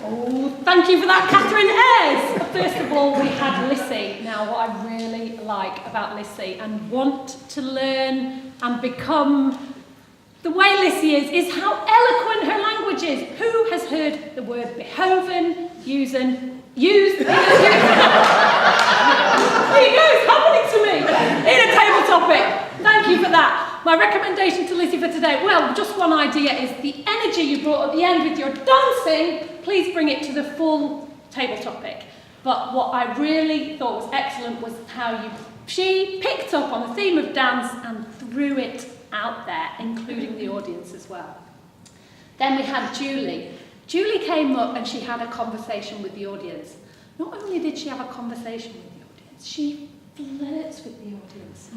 Oh, thank you for that, Catherine Ayres. First of all, we had Lissy. Now, what I really like about Lissy and want to learn and become the way Lissy is how eloquent her language is. Who has heard the word behoven, used? There you go, it's happening to me in a table topic. Thank you for that. My recommendation to Lissy for today, well, just one idea is the energy you brought at the end with your dancing, please bring it to the full table topic. But what I really thought was excellent was how she picked up on the theme of dance and threw it out there, including the audience as well. Then we had Julie. Julie came up and she had a conversation with the audience. Not only did she have a conversation with the audience, she flirts with the audience.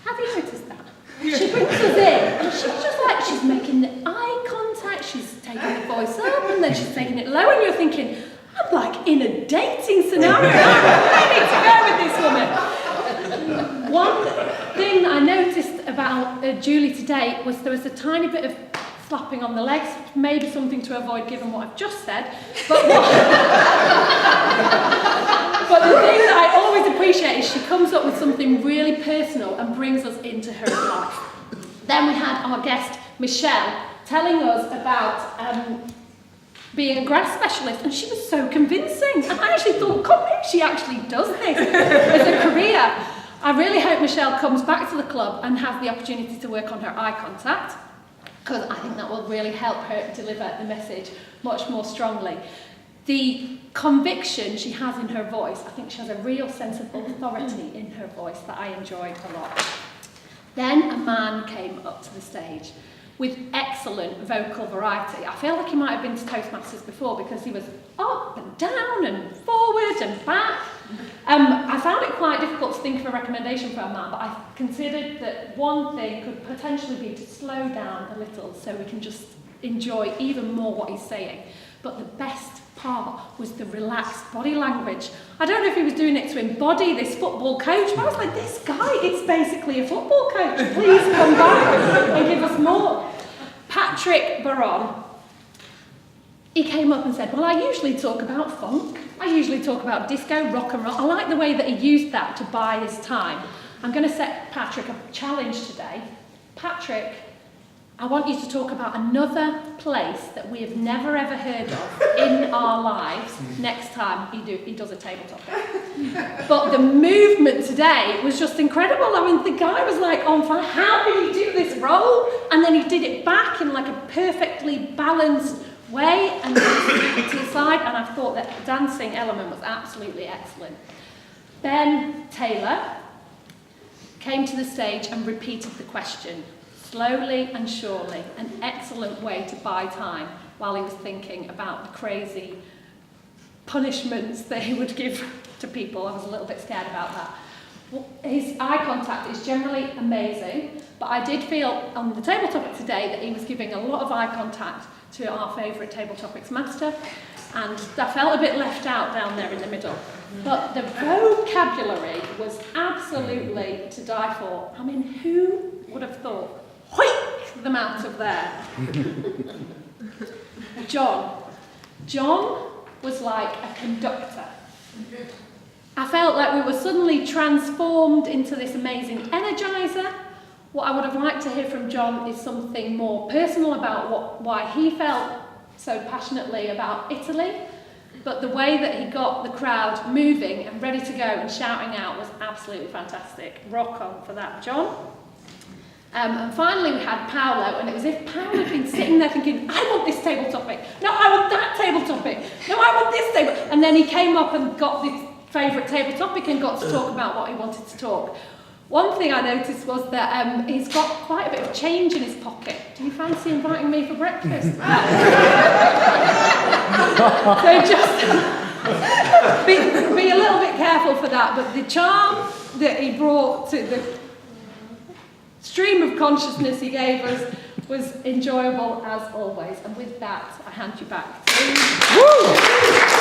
Have you noticed that? She brings us in and she's just like, she's making the eye contact, she's taking the voice up and then she's taking it low and you're thinking, I'm like in a dating scenario. I need to go with this woman. One thing I noticed about Julie today was there was a tiny bit of slapping on the legs, maybe something to avoid given what I've just said. But the thing that I always appreciate is she comes up with something really personal and brings us into her life. Then we had our guest, Michelle, telling us about being a grass specialist, and she was so convincing. And I actually thought, God, maybe she actually does this as a career. I really hope Michelle comes back to the club and has the opportunity to work on her eye contact, because I think that will really help her deliver the message much more strongly. The conviction she has in her voice, I think she has a real sense of authority in her voice that I enjoyed a lot. Then a man came up to the stage with excellent vocal variety. I feel like he might have been to Toastmasters before because he was up and down and forward and back. I found it quite difficult to think of a recommendation for a man, but I considered that one thing could potentially be to slow down a little so we can just enjoy even more what he's saying. But the best part was the relaxed body language. I don't know if he was doing it to embody this football coach, but I was like, this guy is basically a football coach. Please come back and give us more. Patrick Baron, he came up and said, well, I usually talk about funk. I usually talk about disco, rock and roll. I like the way that he used that to buy his time. I'm going to set Patrick a challenge today. Patrick, I want you to talk about another place that we have never ever heard of in our lives next time he does a table topic. But the movement today was just incredible. I mean, the guy was like on fire. How did he do this roll? And then he did it back in like a perfectly balanced way and then to the side. And I thought that the dancing element was absolutely excellent. Ben Taylor came to the stage and repeated the question. Slowly and surely, an excellent way to buy time while he was thinking about the crazy punishments that he would give to people. I was a little bit scared about that. Well, his eye contact is generally amazing, but I did feel on the table topic today that he was giving a lot of eye contact to our favourite table topics master, and I felt a bit left out down there in the middle. But the vocabulary was absolutely to die for. I mean, who would have thought? Hoik them out of there. John was like a conductor. I felt like we were suddenly transformed into this amazing energizer. What I would have liked to hear from John is something more personal about why he felt so passionately about Italy. But the way that he got the crowd moving and ready to go and shouting out was absolutely fantastic. Rock on for that, John. And finally we had Paolo, and it was as if Paolo had been sitting there thinking, I want this table topic, no, I want that table topic, no, I want this table, and then he came up and got this favourite table topic and got to talk about what he wanted to talk. One thing I noticed was that he's got quite a bit of change in his pocket. Do you fancy inviting me for breakfast? So just be a little bit careful for that, but the charm that he brought to the stream of consciousness he gave us was enjoyable as always. And with that, I hand you back to